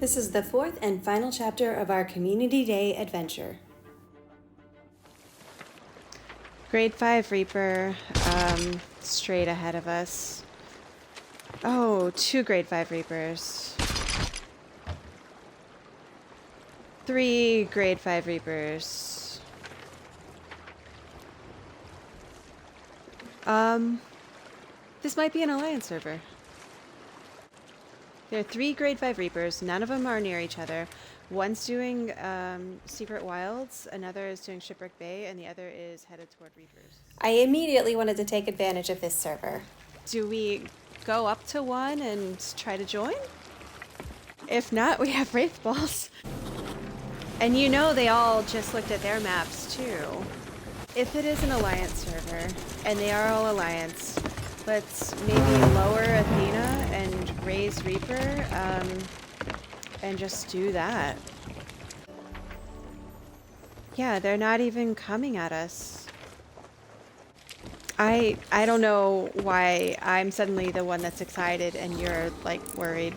This is the fourth and final chapter of our Community Day adventure. Grade 5 Reaper, straight ahead of us. Oh, 2 Grade 5 Reapers. 3 Grade 5 Reapers. This might be an Alliance server. There are 3 Grade 5 Reapers, none of them are near each other. One's doing Secret Wilds, another is doing Shipwreck Bay, and the other is headed toward Reapers. I immediately wanted to take advantage of this server. Do we go up to one and try to join? If not, we have Wraith Balls. And you know they all just looked at their maps too. If it is an Alliance server, and they are all Alliance, let's maybe lower Athena and raise Reaper, and just do that. Yeah, they're not even coming at us. I don't know why I'm suddenly the one that's excited and you're like worried.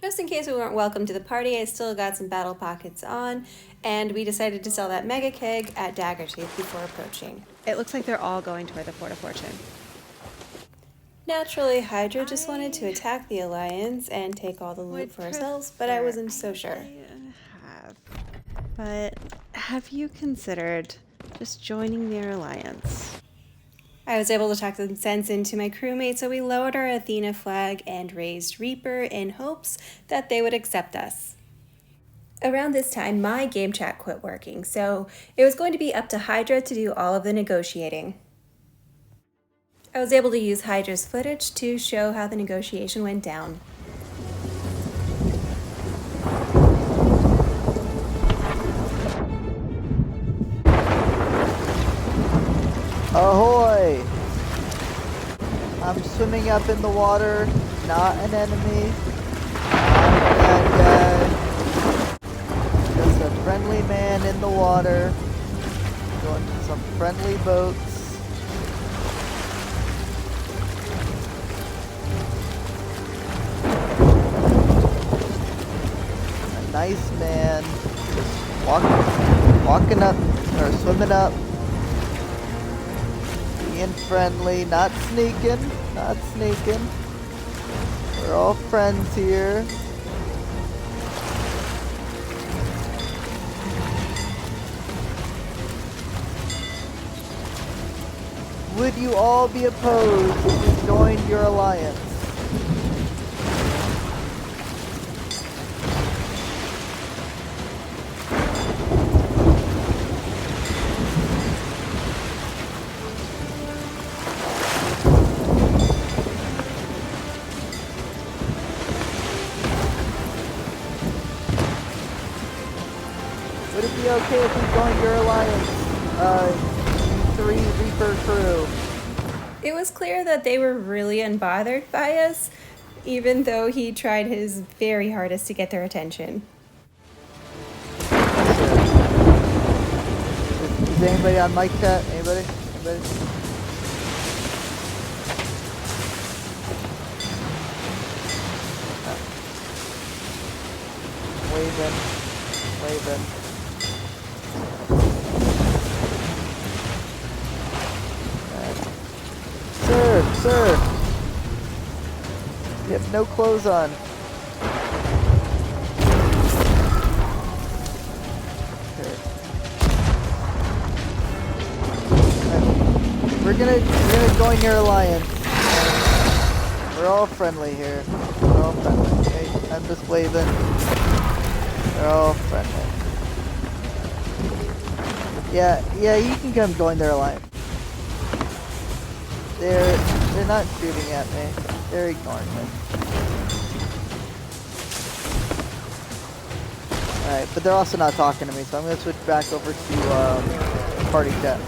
Just in case we weren't welcome to the party, I still got some battle pockets on, and we decided to sell that mega keg at Daggertooth before approaching. It looks like they're all going toward the Port of Fortune. Naturally, Hydra just wanted to attack the Alliance and take all the loot for ourselves, but I wasn't so sure. But have you considered just joining their Alliance? I was able to talk some sense into my crewmates, so we lowered our Athena flag and raised Reaper in hopes that they would accept us. Around this time, my game chat quit working, so it was going to be up to Hydra to do all of the negotiating. I was able to use Hydra's footage to show how the negotiation went down. Ahoy! I'm swimming up in the water, not an enemy, not a bad guy, just a friendly man in the water, going to some friendly boats. A nice man, just walking up, or swimming up. Being friendly, not sneaking, not sneaking. We're all friends here. Would you all be opposed if you joined your alliance? Would it be okay if we joined your alliance, 3 Reaper crew? It was clear that they were really unbothered by us, even though he tried his very hardest to get their attention. Is anybody on mic chat? Anybody? Anybody? Waving. Sir! You have no clothes on. Okay. We're gonna join your alliance. We're all friendly here. We're all friendly. Okay? I'm just waving. We're all friendly. Yeah, you can come join their alliance. They're not shooting at me. They're ignoring me. Alright, but they're also not talking to me, so I'm gonna switch back over to party chat.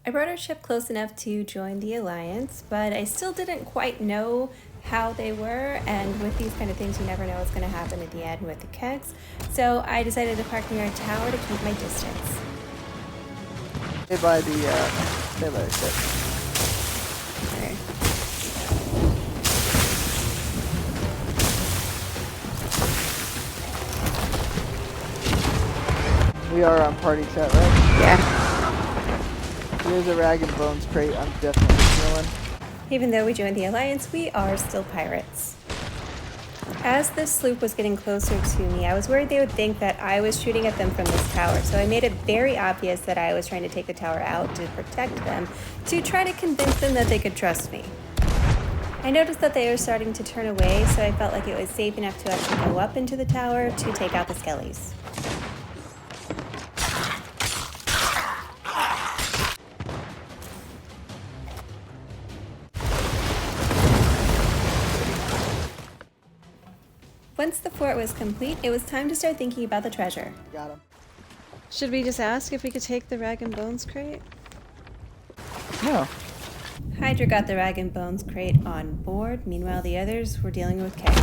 I brought our ship close enough to join the Alliance, but I still didn't quite know how they were, and with these kind of things you never know what's going to happen at the end with the kegs, so I decided to park near a tower to keep my distance. Stay by the ship. Okay. We are on party chat, right? Yeah. Here's a rag and bones crate I'm definitely feeling. Even though we joined the Alliance, we are still pirates. As this sloop was getting closer to me, I was worried they would think that I was shooting at them from this tower, so I made it very obvious that I was trying to take the tower out to protect them, to try to convince them that they could trust me. I noticed that they were starting to turn away, so I felt like it was safe enough to actually go up into the tower to take out the Skellies. Once the fort was complete, it was time to start thinking about the treasure. Got him. Should we just ask if we could take the rag and bones crate? No. Hydra got the rag and bones crate on board, meanwhile the others were dealing with kegs.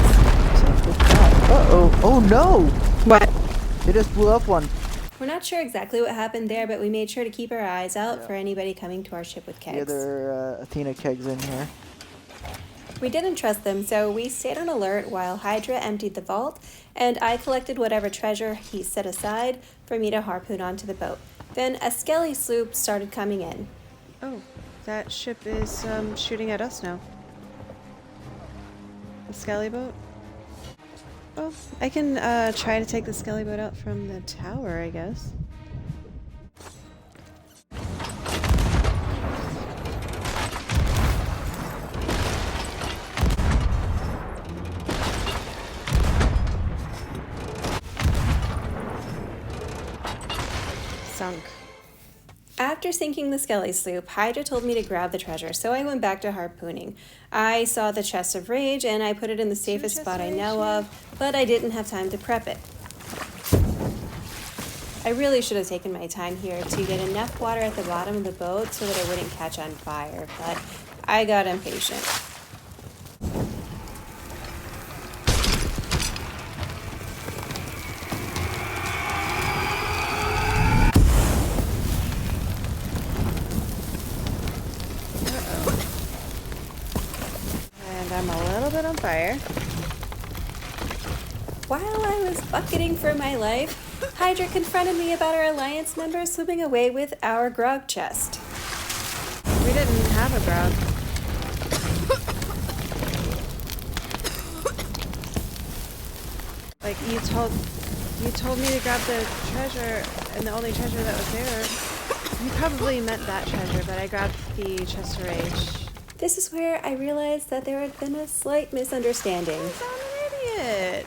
Uh-oh. Oh no! What? They just blew up one. We're not sure exactly what happened there, but we made sure to keep our eyes out for anybody coming to our ship with kegs. The other Athena kegs in here. We didn't trust them, so we stayed on alert while Hydra emptied the vault, and I collected whatever treasure he set aside for me to harpoon onto the boat. Then a Skelly sloop started coming in. Oh, that ship is shooting at us now. The Skelly Boat? Oh, I can try to take the Skelly Boat out from the tower, I guess. Sunk. After sinking the Skelly sloop, Hydra told me to grab the treasure, so I went back to harpooning. I saw the chest of rage and I put it in the safest spot I know of, but I didn't have time to prep it. I really should have taken my time here to get enough water at the bottom of the boat so that it wouldn't catch on fire, but I got impatient. And I'm a little bit on fire. While I was bucketing for my life, Hydra confronted me about our Alliance members swimming away with our grog chest. We didn't have a grog. Like, you told me to grab the treasure, and the only treasure that was there. You probably meant that treasure, but I grabbed the chest of rage. This is where I realized that there had been a slight misunderstanding. You sound an idiot.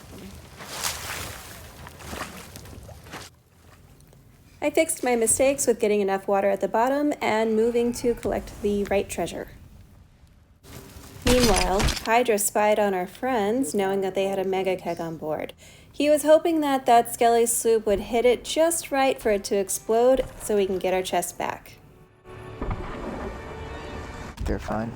I fixed my mistakes with getting enough water at the bottom and moving to collect the right treasure. Meanwhile, Hydra spied on our friends, knowing that they had a mega keg on board. He was hoping that that Skelly sloop would hit it just right for it to explode so we can get our chest back. They're fine.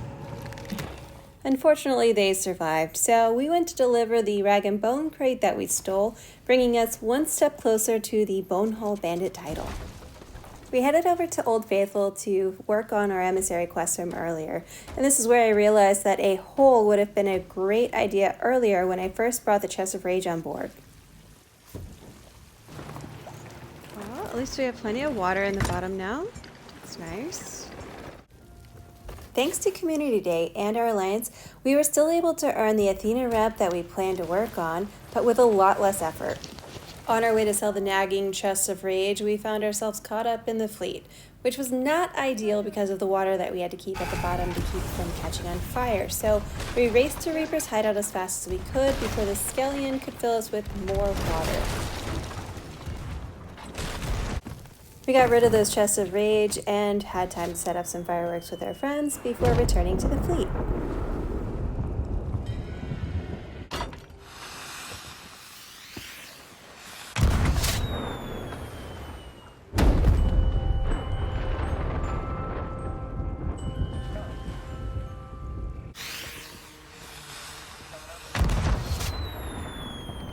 Unfortunately, they survived, so we went to deliver the rag and bone crate that we stole, bringing us one step closer to the Bonehull Bandit title. We headed over to Old Faithful to work on our emissary quest from earlier, and this is where I realized that a hole would have been a great idea earlier when I first brought the Chest of Rage on board. Well, at least we have plenty of water in the bottom now. That's nice. Thanks to Community Day and our Alliance, we were still able to earn the Athena rep that we planned to work on, but with a lot less effort. On our way to sell the nagging Chest of Rage, we found ourselves caught up in the fleet, which was not ideal because of the water that we had to keep at the bottom to keep from catching on fire. So we raced to Reaper's hideout as fast as we could before the Skellion could fill us with more water. We got rid of those Chests of Rage and had time to set up some fireworks with our friends before returning to the fleet.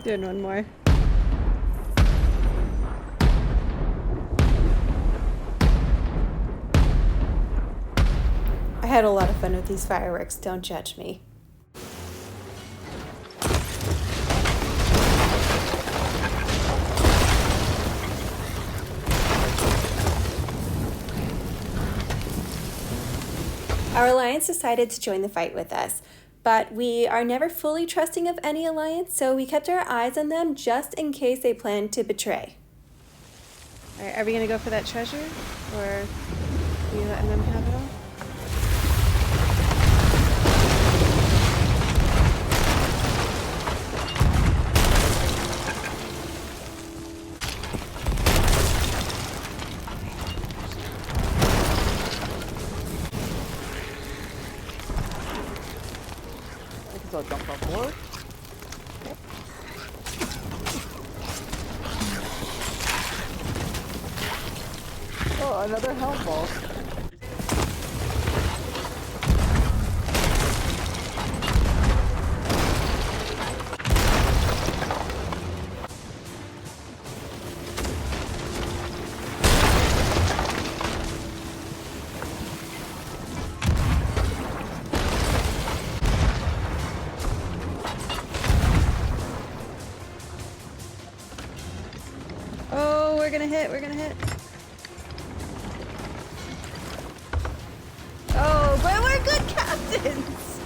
Doing one more. I had a lot of fun with these fireworks, don't judge me. Our alliance decided to join the fight with us, but we are never fully trusting of any alliance, so we kept our eyes on them just in case they planned to betray. All right, are we gonna go for that treasure, or are you letting them have it all? So jump on board. Oh, another helm ball. Oh, we're gonna hit, we're gonna hit. Oh, but we're good captains!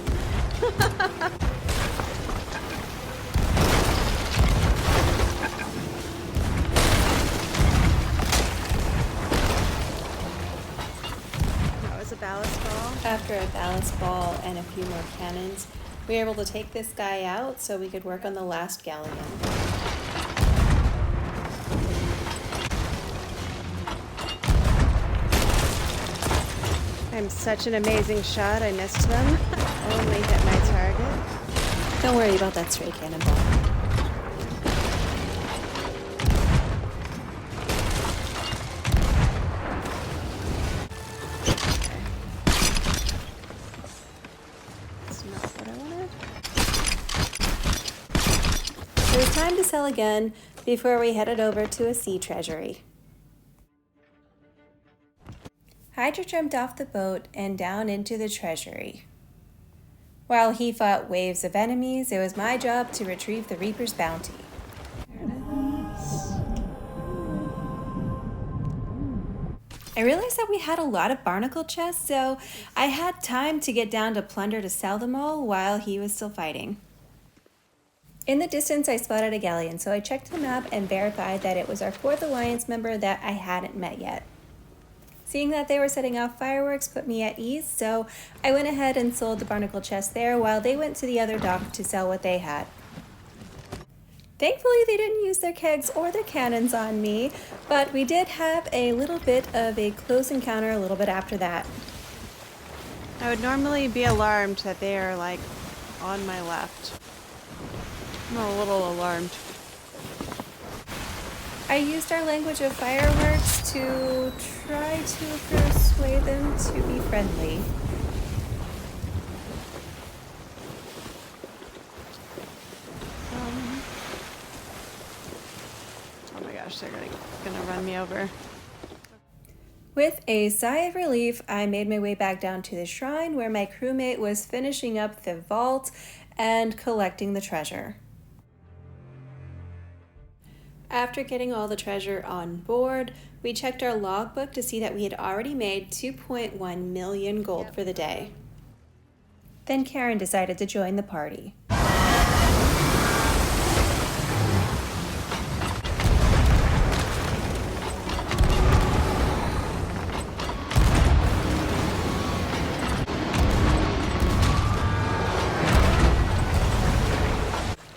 That was a ballast ball. After a ballast ball and a few more cannons, we were able to take this guy out so we could work on the last galleon. I'm such an amazing shot, I missed them. Only hit my target. Don't worry about that stray cannonball. That's not what I wanted. It was time to sell again before we headed over to a sea treasury. Hydra jumped off the boat and down into the treasury. While he fought waves of enemies, it was my job to retrieve the Reaper's bounty. There it is. I realized that we had a lot of barnacle chests, so I had time to get down to plunder to sell them all while he was still fighting. In the distance, I spotted a galleon, so I checked the map and verified that it was our 4th Alliance member that I hadn't met yet. Seeing that they were setting off fireworks put me at ease, so I went ahead and sold the barnacle chest there while they went to the other dock to sell what they had. Thankfully, they didn't use their kegs or their cannons on me, but we did have a little bit of a close encounter a little bit after that. I would normally be alarmed that they are like on my left. I'm a little alarmed. I used our language of fireworks to try to persuade them to be friendly. Oh my gosh, they're gonna run me over. With a sigh of relief, I made my way back down to the shrine where my crewmate was finishing up the vault and collecting the treasure. After getting all the treasure on board, we checked our logbook to see that we had already made 2.1 million gold for the day. Then Karen decided to join the party.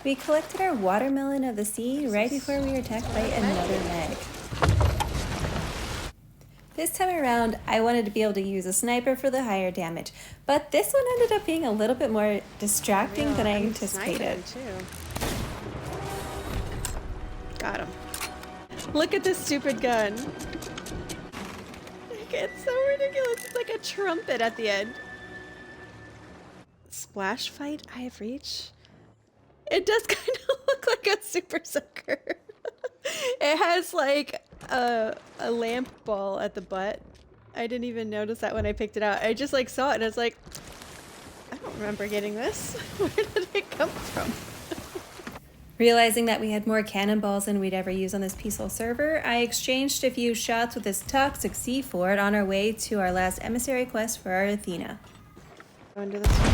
We collected our watermelon of the sea right before we were attacked by another meg. This time around, I wanted to be able to use a sniper for the higher damage, but this one ended up being a little bit more distracting than I anticipated. Too. Got him. Look at this stupid gun. It's so ridiculous. It's like a trumpet at the end. Splash fight I have reached. It does kind of look like a super sucker. It has like a lamp ball at the butt. I didn't even notice that when I picked it out. I just like saw it and I was like, I don't remember getting this. Where did it come from? Realizing that we had more cannonballs than we'd ever use on this peaceful server, I exchanged a few shots with this toxic sea fort on our way to our last emissary quest for our Athena. Go into this one.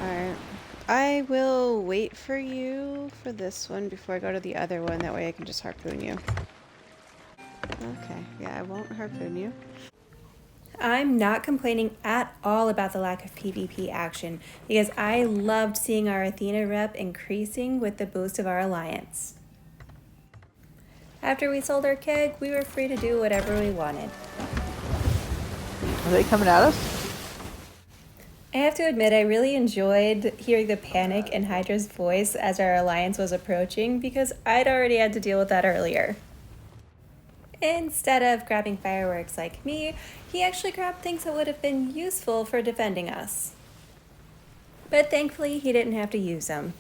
Alright. I will wait for you for this one before I go to the other one. That way I can just harpoon you. Okay, yeah, I won't harpoon you. I'm not complaining at all about the lack of PvP action because I loved seeing our Athena rep increasing with the boost of our alliance. After we sold our keg, we were free to do whatever we wanted. Are they coming at us? I have to admit, I really enjoyed hearing the panic in Hydra's voice as our alliance was approaching because I'd already had to deal with that earlier. Instead of grabbing fireworks like me, he actually grabbed things that would have been useful for defending us. But thankfully, he didn't have to use them.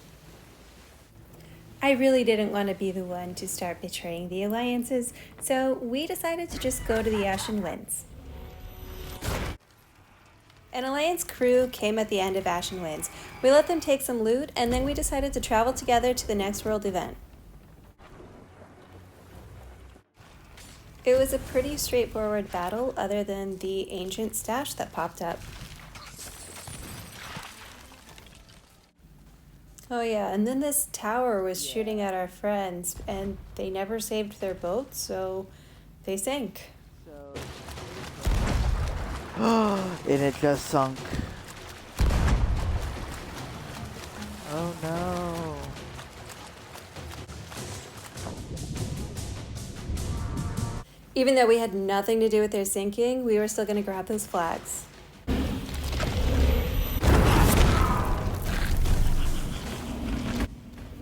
I really didn't want to be the one to start betraying the alliances, so we decided to just go to the Ashen Winds. An alliance crew came at the end of Ashen Winds. We let them take some loot, and then we decided to travel together to the next world event. It was a pretty straightforward battle other than the ancient stash that popped up. Oh yeah, and then this tower was shooting at our friends, and they never saved their boat, so they sank. And it just sunk. Oh no. Even though we had nothing to do with their sinking, we were still going to grab those flags.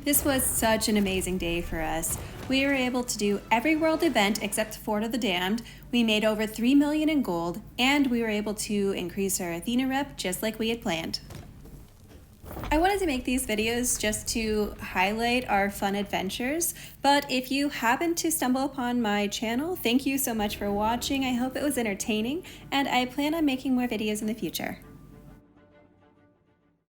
This was such an amazing day for us. We were able to do every world event except Fort of the Damned. We made over 3 million in gold, and we were able to increase our Athena rep just like we had planned. I wanted to make these videos just to highlight our fun adventures, but if you happen to stumble upon my channel, thank you so much for watching. I hope it was entertaining, and I plan on making more videos in the future.